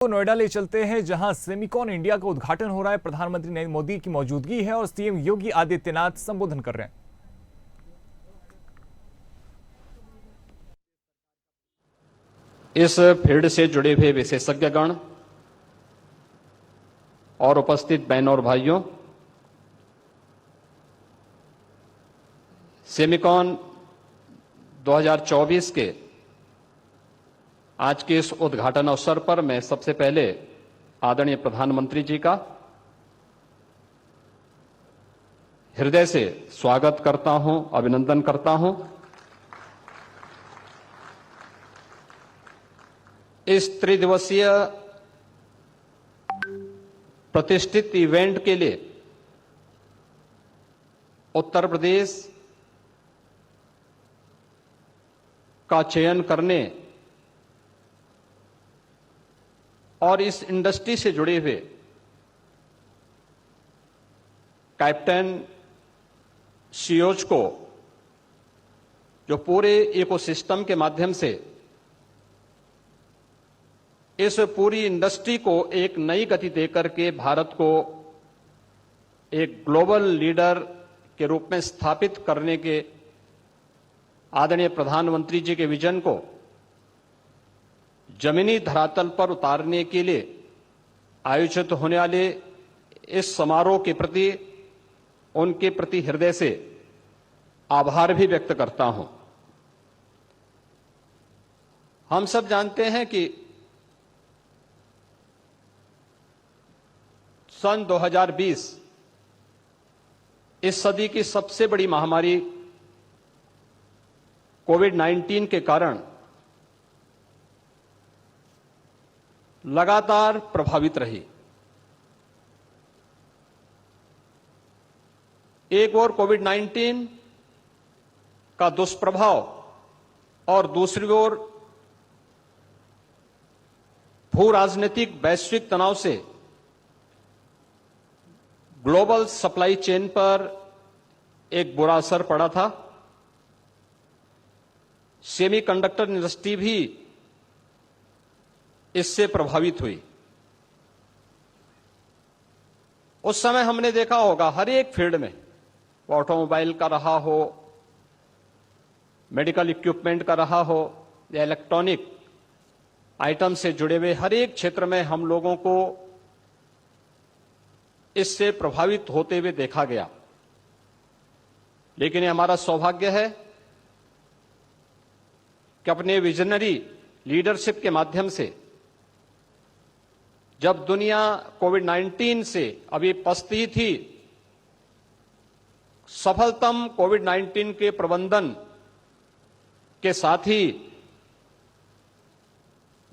तो नोएडा ले चलते हैं, जहां सेमिकॉन इंडिया का उद्घाटन हो रहा है। प्रधानमंत्री नरेंद्र मोदी की मौजूदगी है और सीएम योगी आदित्यनाथ संबोधन कर रहे हैं। इस फील्ड से जुड़े हुए विशेषज्ञगण और उपस्थित बहनों और भाइयों, सेमिकॉन 2024 के आज के इस उद्घाटन अवसर पर मैं सबसे पहले आदरणीय प्रधानमंत्री जी का हृदय से स्वागत करता हूं, अभिनंदन करता हूं। इस त्रिदिवसीय प्रतिष्ठित इवेंट के लिए उत्तर प्रदेश का चयन करने और इस इंडस्ट्री से जुड़े हुए कैप्टन सीईओज को, जो पूरे इकोसिस्टम के माध्यम से इस पूरी इंडस्ट्री को एक नई गति देकर के भारत को एक ग्लोबल लीडर के रूप में स्थापित करने के आदरणीय प्रधानमंत्री जी के विजन को जमीनी धरातल पर उतारने के लिए आयोजित होने वाले इस समारोह के प्रति उनके प्रति हृदय से आभार भी व्यक्त करता हूं। हम सब जानते हैं कि सन 2020 इस सदी की सबसे बड़ी महामारी कोविड-19 के कारण लगातार प्रभावित रही। एक ओर कोविड-19 का दुष्प्रभाव और दूसरी ओर भू राजनीतिक वैश्विक तनाव से ग्लोबल सप्लाई चेन पर एक बुरा असर पड़ा था। सेमीकंडक्टर इंडस्ट्री भी इससे प्रभावित हुई। उस समय हमने देखा होगा हर एक फील्ड में, वो ऑटोमोबाइल का रहा हो, मेडिकल इक्विपमेंट का रहा हो या इलेक्ट्रॉनिक आइटम से जुड़े हुए हर एक क्षेत्र में हम लोगों को इससे प्रभावित होते हुए देखा गया। लेकिन ये हमारा सौभाग्य है कि अपने विजनरी लीडरशिप के माध्यम से जब दुनिया कोविड-19 से अभी पछती थी, सफलतम कोविड-19 के प्रबंधन के साथ ही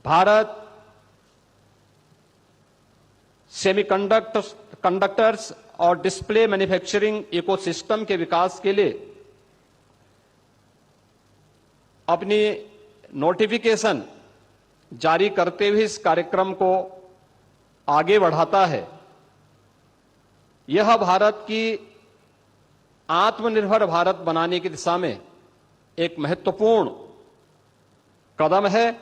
भारत सेमीकंडक्टर्स और डिस्प्ले मैन्युफैक्चरिंग इकोसिस्टम के विकास के लिए अपनी नोटिफिकेशन जारी करते हुए इस कार्यक्रम को आगे बढ़ाता है। यह भारत की आत्मनिर्भर भारत बनाने की दिशा में एक महत्वपूर्ण कदम है।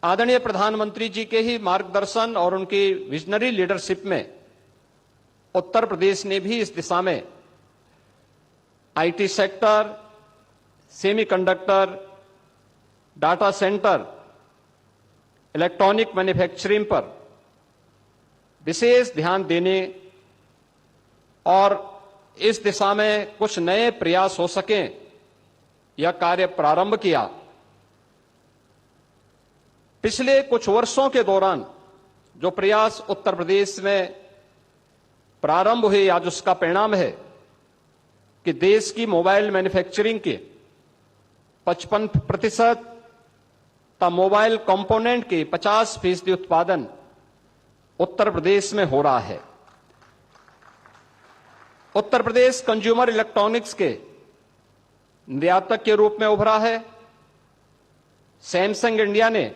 आदरणीय प्रधानमंत्री जी के ही मार्गदर्शन और उनकी विजनरी लीडरशिप में उत्तर प्रदेश ने भी इस दिशा में IT sector, semiconductor, data centre, electronic manufacturing पर विशेष ध्यान देने और इस दिशा में कुछ नए प्रयास हो सकें, यह कार्य प्रारंभ किया। पिछले कुछ वर्षों के दौरान जो प्रयास उत्तर प्रदेश में प्रारंभ हुए, आज उसका परिणाम है कि देश की मोबाइल मैन्युफैक्चरिंग के 55% मोबाइल कंपोनेंट के 50% उत्पादन उत्तर प्रदेश में हो रहा है। उत्तर प्रदेश कंज्यूमर इलेक्ट्रॉनिक्स के निर्यातक के रूप में उभरा है। सैमसंग इंडिया ने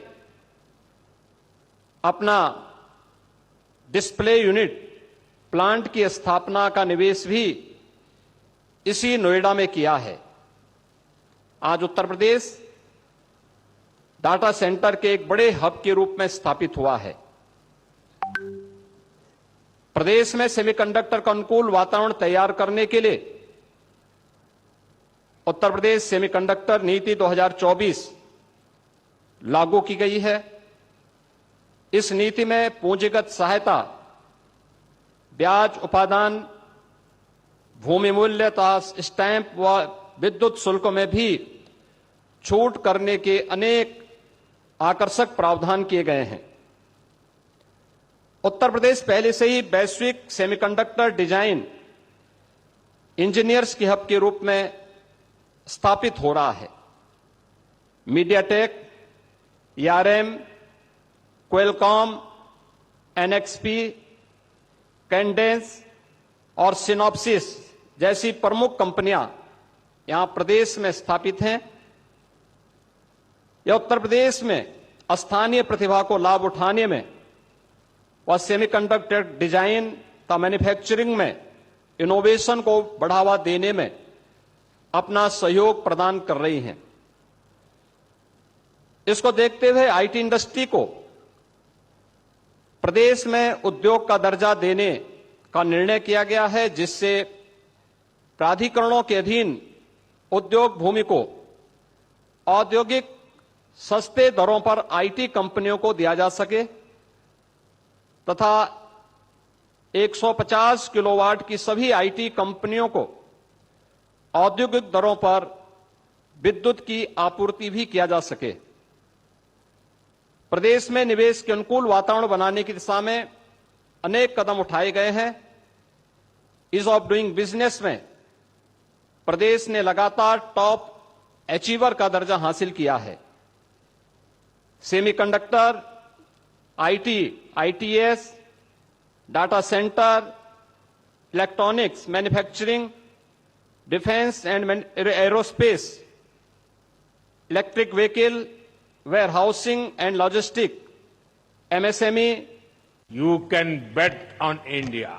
अपना डिस्प्ले यूनिट प्लांट की स्थापना का निवेश भी इसी नोएडा में किया है। आज उत्तर प्रदेश डाटा सेंटर के एक बड़े हब के रूप में स्थापित हुआ है। प्रदेश में सेमीकंडक्टर का अनुकूल वातावरण तैयार करने के लिए उत्तर प्रदेश सेमीकंडक्टर नीति 2024 लागू की गई है। इस नीति में पूंजीगत सहायता, ब्याज उपादान, भूमि मूल्य तथा स्टैंप व विद्युत शुल्क में भी छूट करने के अनेक आकर्षक प्रावधान किए गए हैं। उत्तर प्रदेश पहले से ही वैश्विक सेमीकंडक्टर डिजाइन इंजीनियर्स के हब के रूप में स्थापित हो रहा है। MediaTek, ERM, Qualcomm, NXP, Cadence और सिनॉप्सिस जैसी प्रमुख कंपनियां यहां प्रदेश में स्थापित हैं। यह उत्तर प्रदेश में स्थानीय प्रतिभा को लाभ उठाने में व सेमीकंडक्टर डिजाइन तथा मैन्युफैक्चरिंग में इनोवेशन को बढ़ावा देने में अपना सहयोग प्रदान कर रही हैं। इसको देखते हुए आईटी इंडस्ट्री को प्रदेश में उद्योग का दर्जा देने का निर्णय किया गया है, जिससे प्राधिकरणों के अधीन उद्योग भूमि को औद्योगिक सस्ते दरों पर आईटी कंपनियों को दिया जा सके तथा 150 किलोवाट की सभी आईटी कंपनियों को औद्योगिक दरों पर विद्युत की आपूर्ति भी किया जा सके। प्रदेश में निवेश के अनुकूल वातावरण बनाने की दिशा में अनेक कदम उठाए गए हैं। ईज ऑफ डूइंग बिजनेस में प्रदेश ने लगातार टॉप अचीवर का दर्जा हासिल किया है। Semiconductor, IT, ITS, data centre, electronics, manufacturing, defence and aerospace, electric vehicle, warehousing and logistic, MSME. You can bet on India.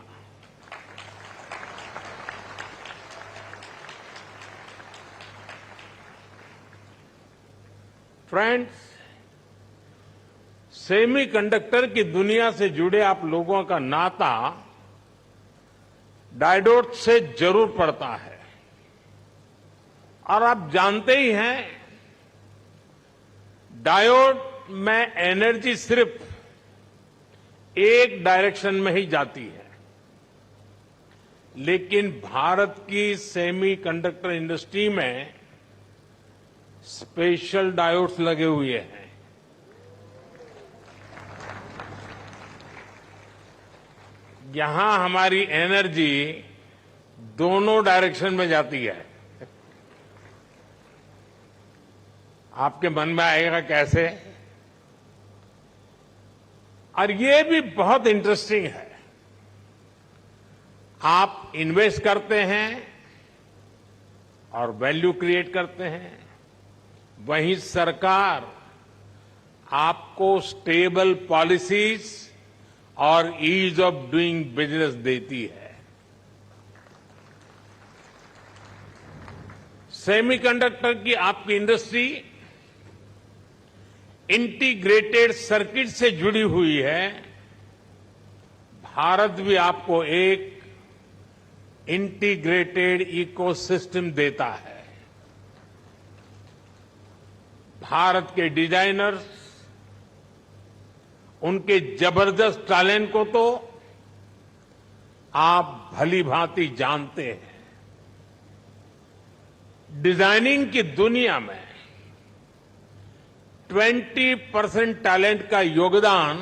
Friends, semiconductor की दुनिया से जुड़े आप लोगों का नाता डायोड से जरूर पड़ता है और आप जानते ही हैं डायोड में एनर्जी सिर्फ एक डायरेक्शन में ही जाती है, लेकिन भारत की सेमीकंडक्टर इंडस्ट्री में स्पेशल डायोड्स लगे हुए हैं। यहां हमारी एनर्जी दोनों डायरेक्शन में जाती है। आपके मन में आएगा कैसे? और ये भी बहुत इंटरेस्टिंग है। आप इन्वेस्ट करते हैं और वैल्यू क्रिएट करते हैं, वहीं सरकार आपको स्टेबल पॉलिसीज और ईज ऑफ डूइंग बिजनेस देती है। सेमीकंडक्टर की आपकी इंडस्ट्री इंटीग्रेटेड सर्किट से जुड़ी हुई है। भारत भी आपको एक इंटीग्रेटेड इकोसिस्टम देता है। भारत के डिजाइनर्स, उनके जबरदस्त टैलेंट को तो आप भली भांति जानते हैं। डिजाइनिंग की दुनिया में 20% टैलेंट का योगदान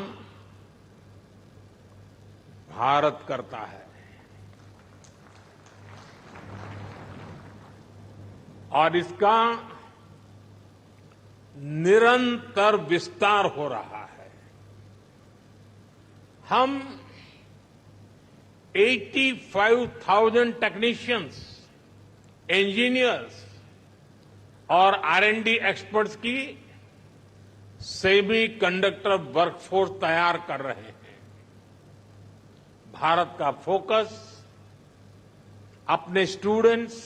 भारत करता है और इसका निरंतर विस्तार हो रहा है। हम 85,000 टेक्नीशियंस, इंजीनियर्स और R&D एक्सपर्ट्स की सेमी कंडक्टर वर्कफोर्स तैयार कर रहे हैं। भारत का फोकस अपने स्टूडेंट्स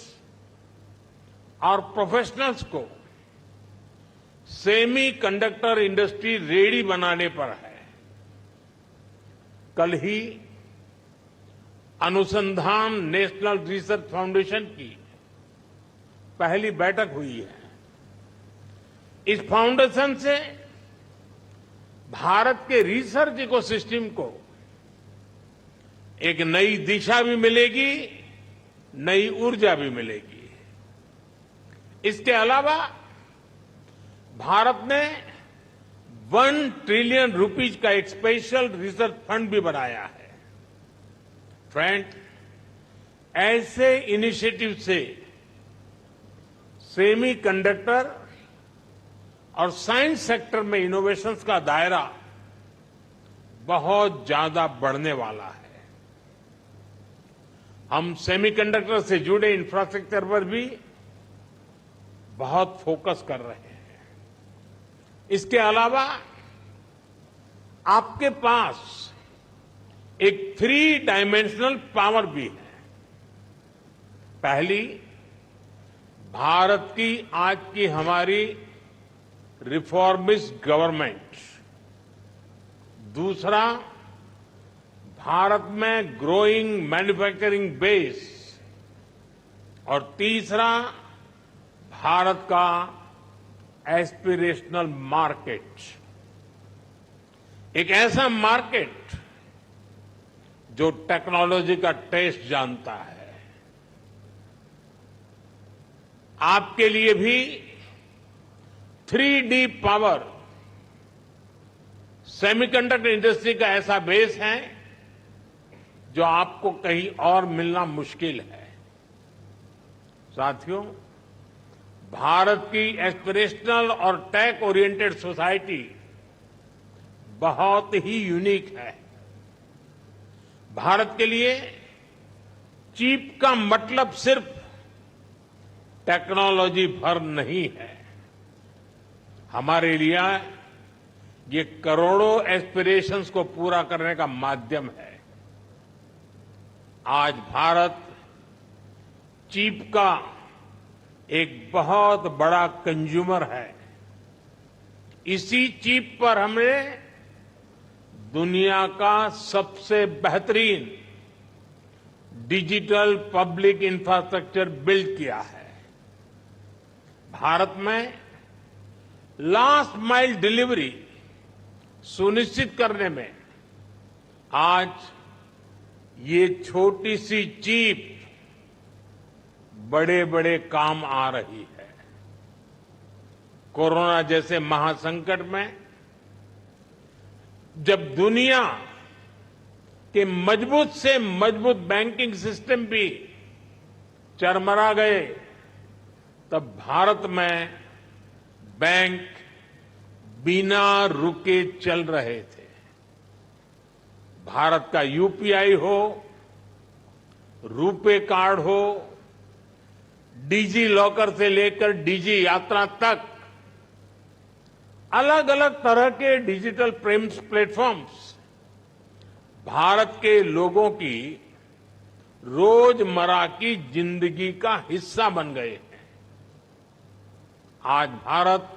और प्रोफेशनल्स को सेमीकंडक्टर इंडस्ट्री रेडी बनाने पर है। कल ही अनुसंधान नेशनल रिसर्च फाउंडेशन की पहली बैठक हुई है। इस फाउंडेशन से भारत के रिसर्च इकोसिस्टम को एक नई दिशा भी मिलेगी, नई ऊर्जा भी मिलेगी। इसके अलावा भारत ने 1 ट्रिलियन रुपीज का एक स्पेशल रिसर्च फंड भी बनाया है। फ्रेंड, ऐसे इनिशिएटिव से सेमीकंडक्टर और साइंस सेक्टर में इनोवेशंस का दायरा बहुत ज्यादा बढ़ने वाला है। हम सेमीकंडक्टर से जुड़े इंफ्रास्ट्रक्चर पर भी बहुत फोकस कर रहे हैं। इसके अलावा आपके पास एक 3 डायमेंशनल पावर भी है। पहली, भारत की आज की हमारी रिफॉर्मिस्ट गवर्नमेंट। दूसरा, भारत में ग्रोइंग मैन्युफैक्चरिंग बेस। और तीसरा, भारत का एस्पिरेशनल मार्केट। एक ऐसा मार्केट जो टेक्नोलॉजी का टेस्ट जानता है। आपके लिए भी 3D पावर, सेमीकंडक्टर इंडस्ट्री का ऐसा बेस है जो आपको कहीं और मिलना मुश्किल है। साथियों, भारत की एस्पिरेशनल और टेक ओरिएंटेड सोसाइटी बहुत ही यूनिक है। भारत के लिए चिप का मतलब सिर्फ टेक्नोलॉजी भर नहीं है। हमारे लिए ये करोड़ों एस्पिरेशंस को पूरा करने का माध्यम है। आज भारत चिप का एक बहुत बड़ा कंज्यूमर है। इसी चिप पर हमने दुनिया का सबसे बेहतरीन डिजिटल पब्लिक इंफ्रास्ट्रक्चर बिल्ड किया है। भारत में लास्ट माइल डिलीवरी सुनिश्चित करने में आज ये छोटी सी चिप बड़े बड़े काम आ रही है। कोरोना जैसे महासंकट में जब दुनिया के मजबूत से मजबूत बैंकिंग सिस्टम भी चरमरा गए, तब भारत में बैंक बिना रुके चल रहे थे। भारत का यूपीआई हो, रुपे कार्ड हो, डिजी लॉकर से लेकर डिजी यात्रा तक अलग अलग तरह के डिजिटल पेमेंट्स प्लेटफॉर्म्स भारत के लोगों की रोजमर्रा की जिंदगी का हिस्सा बन गए हैं। आज भारत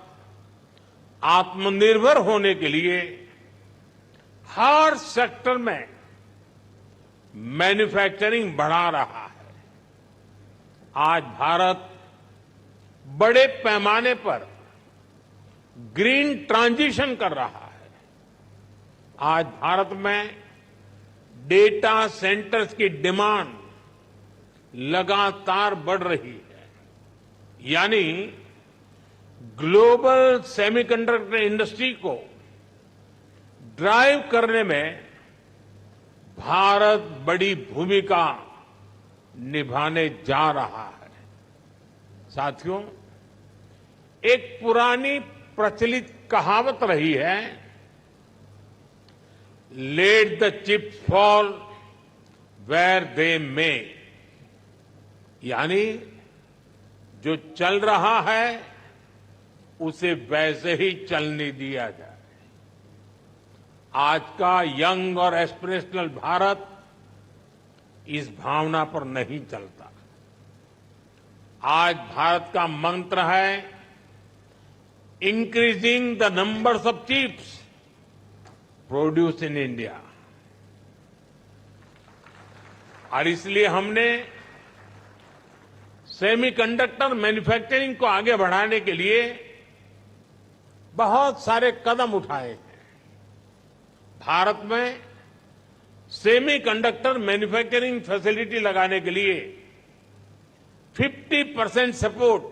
आत्मनिर्भर होने के लिए हर सेक्टर में मैन्युफैक्चरिंग बढ़ा रहा है। आज भारत बड़े पैमाने पर ग्रीन ट्रांजिशन कर रहा है। आज भारत में डेटा सेंटर्स की डिमांड लगातार बढ़ रही है। यानी ग्लोबल सेमीकंडक्टर इंडस्ट्री को ड्राइव करने में भारत बड़ी भूमिका निभाने जा रहा है। साथियों, एक पुरानी प्रचलित कहावत रही है, let the chips fall where they may. यानी जो चल रहा है उसे वैसे ही चलने दिया जाए। आज का यंग और एस्पिरेशनल भारत इस भावना पर नहीं चलता। आज भारत का मंत्र है increasing the numbers of chips produced in India. और इसलिए हमने सेमीकंडक्टर मैन्युफैक्चरिंग को आगे बढ़ाने के लिए बहुत सारे कदम उठाए हैं। भारत में सेमीकंडक्टर मैन्युफैक्चरिंग फैसिलिटी लगाने के लिए 50% सपोर्ट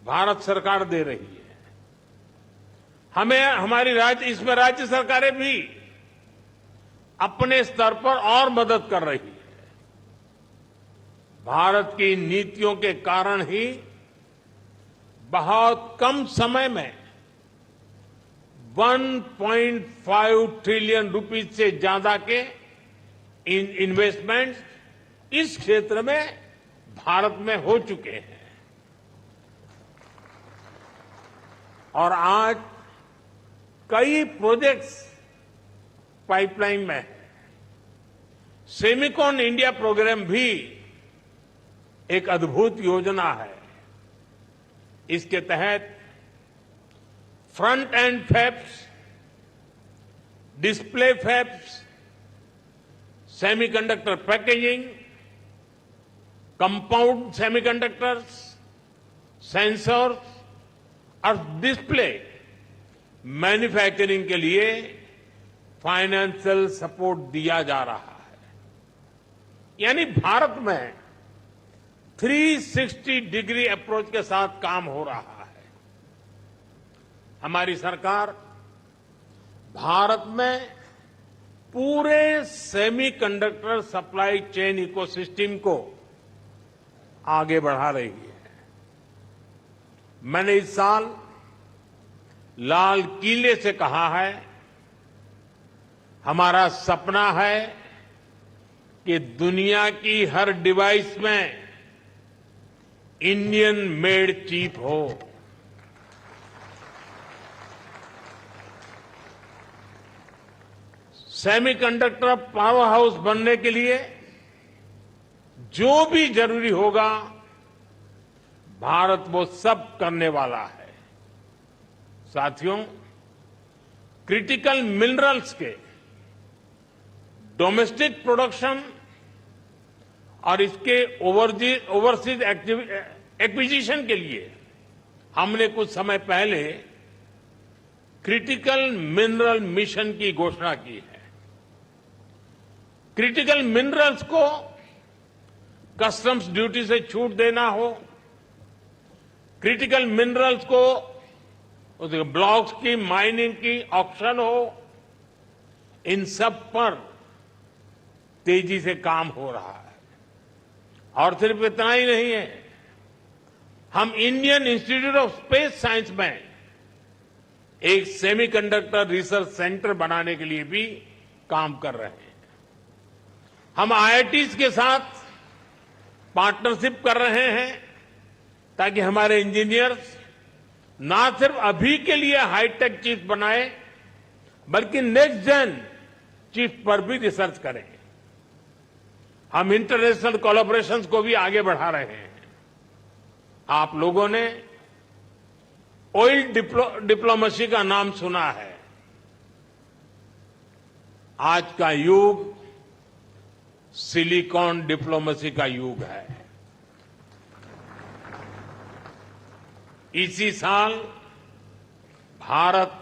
भारत सरकार दे रही है। इसमें राज्य सरकारें भी अपने स्तर पर और मदद कर रही है। भारत की नीतियों के कारण ही बहुत कम समय में 1.5 ट्रिलियन रुपीज से ज्यादा के इन्वेस्टमेंट्स इस क्षेत्र में भारत में हो चुके हैं। और आज कई प्रोजेक्ट्स पाइपलाइन में है। सेमिकॉन इंडिया प्रोग्राम भी एक अद्भुत योजना है। इसके तहत front end fabs, display fabs, semiconductor packaging, compound semiconductors, sensors और डिस्प्ले मैन्युफैक्चरिंग के लिए फाइनेंशियल सपोर्ट दिया जा रहा है। यानी भारत में 360 डिग्री अप्रोच के साथ काम हो रहा है। हमारी सरकार भारत में पूरे सेमीकंडक्टर सप्लाई चेन इकोसिस्टम को आगे बढ़ा रही है। मैंने इस साल लाल किले से कहा है, हमारा सपना है कि दुनिया की हर डिवाइस में इंडियन मेड चिप हो। सेमीकंडक्टर पावर हाउस बनने के लिए जो भी जरूरी होगा, भारत वो सब करने वाला है। साथियों, क्रिटिकल मिनरल्स के डोमेस्टिक प्रोडक्शन और इसके ओवरसीज एक्विजिशन के लिए हमने कुछ समय पहले क्रिटिकल मिनरल मिशन की घोषणा की है। क्रिटिकल मिनरल्स को कस्टम्स ड्यूटी से छूट देना हो, क्रिटिकल मिनरल्स को उसके ब्लॉक्स की माइनिंग की ऑप्शन हो, इन सब पर तेजी से काम हो रहा है। और सिर्फ इतना ही नहीं है, हम Indian institute of space science में एक सेमीकंडक्टर रिसर्च सेंटर बनाने के लिए भी काम कर रहे हैं। हम आईआईटीज के साथ पार्टनरशिप कर रहे हैं ताकि हमारे इंजीनियर्स ना सिर्फ अभी के लिए हाईटेक चिप बनाए, बल्कि नेक्स्ट जेन चिप पर भी रिसर्च करें। हम इंटरनेशनल कोलैबोरेशंस को भी आगे बढ़ा रहे हैं। आप लोगों ने ऑयल डिप्लोमेसी का नाम सुना है। आज का युग सिलिकॉन डिप्लोमेसी का युग है। इसी साल Bharat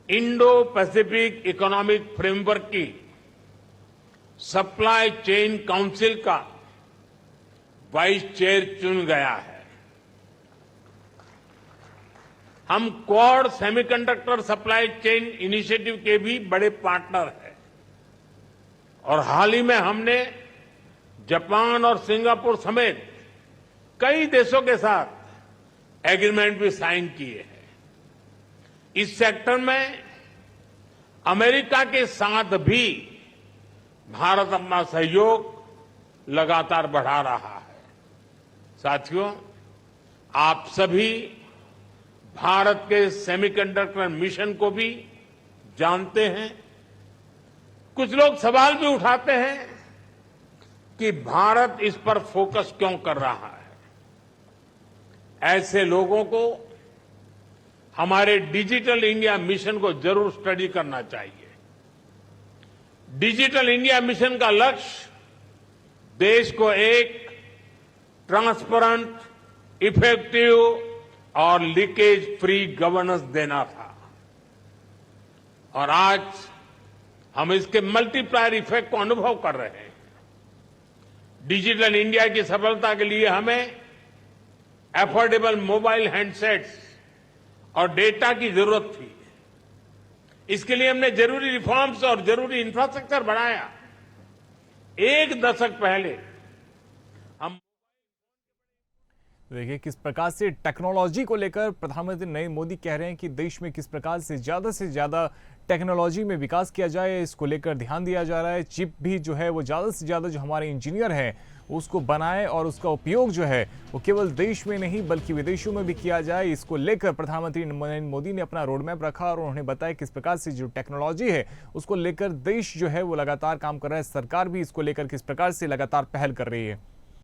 Indo Pacific economic framework की सप्लाई चेन काउंसिल का वाइस चेयर चुन गया है। हम quad semiconductor supply chain initiative के भी बड़े पार्टनर हैं और हाल ही में हमने जापान और सिंगापुर समेत कई देशों के साथ एग्रीमेंट भी साइन किए हैं। इस सेक्टर में अमेरिका के साथ भी भारत अपना सहयोग लगातार बढ़ा रहा है। साथियों, आप सभी भारत के सेमीकंडक्टर मिशन को भी जानते हैं। कुछ लोग सवाल भी उठाते हैं कि भारत इस पर फोकस क्यों कर रहा है। ऐसे लोगों को हमारे डिजिटल इंडिया मिशन को जरूर स्टडी करना चाहिए। डिजिटल इंडिया मिशन का लक्ष्य देश को एक ट्रांसपेरेंट, इफेक्टिव और लीकेज फ्री गवर्नेंस देना था और आज हम इसके मल्टीप्लायर इफेक्ट को अनुभव कर रहे हैं। डिजिटल इंडिया की सफलता के लिए हमें अफोर्डेबल मोबाइल हैंडसेट्स और डेटा की जरूरत थी। इसके लिए हमने जरूरी रिफॉर्म्स और जरूरी इंफ्रास्ट्रक्चर बनाया। एक दशक पहले हम देखिए किस प्रकार से टेक्नोलॉजी को लेकर प्रधानमंत्री नरेंद्र मोदी कह रहे हैं कि देश में किस प्रकार से ज्यादा टेक्नोलॉजी में विकास किया जाए, इसको लेकर ध्यान दिया जा रहा है। चिप भी जो है वो ज़्यादा से ज़्यादा जो हमारे इंजीनियर हैं उसको बनाए और उसका उपयोग जो है वो केवल देश में नहीं बल्कि विदेशों में भी किया जाए। इसको लेकर प्रधानमंत्री नरेंद्र मोदी ने अपना रोड मैप रखा और उन्होंने बताया किस प्रकार से जो टेक्नोलॉजी है उसको लेकर देश जो है वो लगातार काम कर रहा है। सरकार भी इसको लेकर किस प्रकार से लगातार पहल कर रही है।